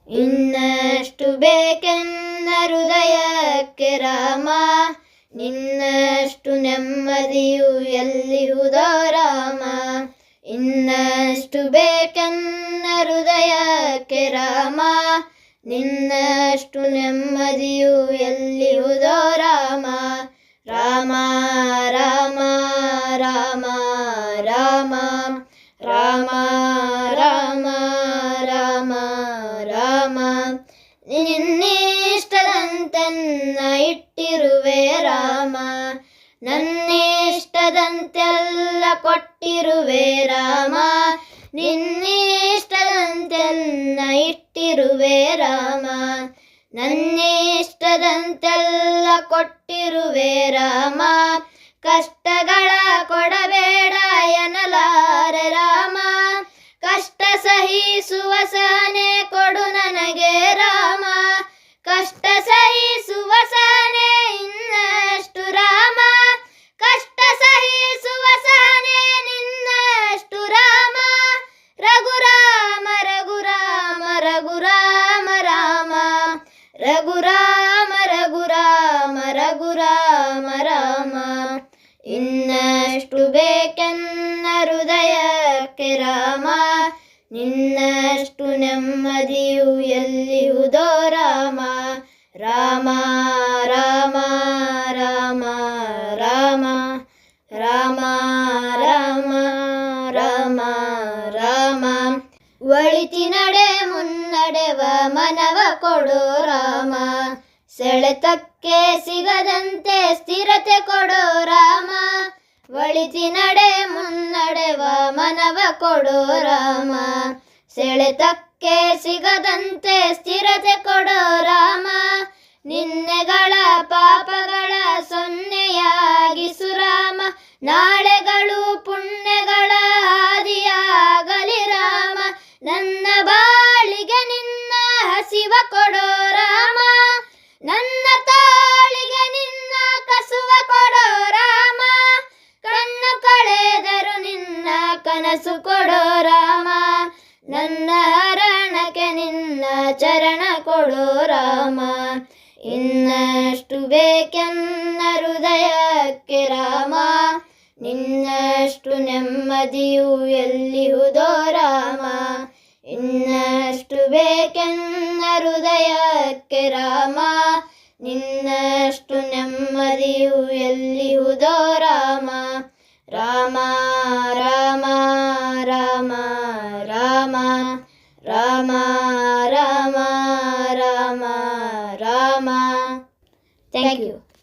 ಇನ್ನಷ್ಟು ಬೇಕೆನ್ನ ಹೃದಯಕ್ಕೆ ರಾಮ, ನಿನ್ನಷ್ಟು ನೆಮ್ಮದಿಯು ಎಲ್ಲಿಹುದೋ ರಾಮ. ಇನ್ನಷ್ಟು ಬೇಕೆನ್ನ ಹೃದಯಕ್ಕೆ ರಾಮ, ನಿನ್ನಷ್ಟು ನೆಮ್ಮದಿಯು ಎಲ್ಲಿಹುದೋ ರಾಮ. ರಾಮ ರಾಮ ರಾಮ ರಾಮ ರಾಮ ರಾಮ ರಾಮ ರಾಮ. ನಿನ್ನಿಷ್ಟದಂತೆನ್ನ ಇಟ್ಟಿರುವೆ ರಾಮ, ನನ್ನಿಷ್ಟದಂತೆಲ್ಲ ಕೊಟ್ಟಿರುವೆ ರಾಮ. ನಿನ್ನಿಷ್ಟದಂತೆನ್ನ ಇಟ್ಟಿರುವೆ ರಾಮ, ನನ್ನಿಷ್ಟದಂತೆಲ್ಲ ಕೊಟ್ಟಿರುವೆ ರಾಮ. ಕಷ್ಟಗಳ ಕೊಡಬೇಡ ಎನ್ನಲಾರೆ ರಾಮ, ಕಷ್ಟ ಸಹಿಸುವ ಸಹನೆ ಕೊಡು ನನಗೆ ರಾಮ. ಕಷ್ಟ ಸಹಿಸುವ ಸಹನೆ ಇನ್ನಷ್ಟು ರಾಮ, ಕಷ್ಟ ಸಹಿಸುವ ಸಹನೆ ನಿನ್ನಷ್ಟು ರಾಮ. ರಘುರಾಮ ರಘುರಾಮ ರಘುರಾಮ ರಾಮ, ರಘುರಾಮ ರಘುರಾಮ ರಘುರಾಮ ರಾಮ. ಇನ್ನಷ್ಟು ಬೇಕೆನ್ನ ಹೃದಯಕ್ಕೆ ರಾಮ, ನಿನ್ನಷ್ಟು ನೆಮ್ಮದಿಯು ಎಲ್ಲಿಹುದೋ ರಾಮ. ರಾಮ ರಾಮ ರಾಮ ರಾಮ ರಾಮ ರಾಮ ರಾಮ ರಾಮ. ಒಳಿತಿನಡೆ ಮುನ್ನಡೆವ ಮನವ ಕೊಡೋ ರಾಮ, ಸೆಳೆತಕ್ಕೆ ಸಿಗದಂತೆ ಸ್ಥಿರತೆ ಕೊಡೋ ರಾಮ. ಒಳಿತಿನಡೆ ಮುನ್ನಡೆವ ಮನವ ಕೊಡೋ ರಾಮ, ಸೆಳೆತಕ್ಕೆ ಸಿಗದಂತೆ ಸ್ಥಿರತೆ ಕೊಡೋ ರಾಮ. ನಿನ್ನೆಗಳ ಪಾಪಗಳ ಸೊನ್ನೆಯಾಗಿಸು ರಾಮ, ನಾಳೆಗಳು ಪುಣ್ಯಗಳ ಹಾದಿಯಾಗಲಿ ರಾಮ. ನನ್ನ ಬಾಳಿಗೆ ನಿನ್ನ ಹಸಿವ ಕೊಡೋ ರಾಮ, ನನ್ನ ತಾಳಿಗೆ ನಿನ್ನ ಕಸುವ ಕೊಡೋ ರಾಮ. ಕಣ್ಣು ಕಳೆದರು ನಿನ್ನ ಕನಸು ಕೊಡೋ ರಾಮ, ನನ್ನ ಹರಣಕ್ಕೆ ನಿನ್ನ ಚರಣ ಕೊಡೋ ರಾಮ. ಇನ್ನಷ್ಟು ಬೇಕೆನ್ನ ಹೃದಯಕ್ಕೆ ರಾಮ, ನಿನ್ನಷ್ಟು ನೆಮ್ಮದಿಯು ಎಲ್ಲಿಹುದೋ ರಾಮ. ಇನ್ನಷ್ಟು ಬೇಕೆನ್ನ ಹೃದಯಕ್ಕೆ ರಾಮ, ನಿನ್ನಷ್ಟು ನೆಮ್ಮದಿಯು ಎಲ್ಲಿಹುದೋ ರಾಮ. ರಾಮ ರಾಮ ರಾಮ ರಾಮ ರಾಮ ರಾಮ ರಾಮ ರಾಮ. Thank you.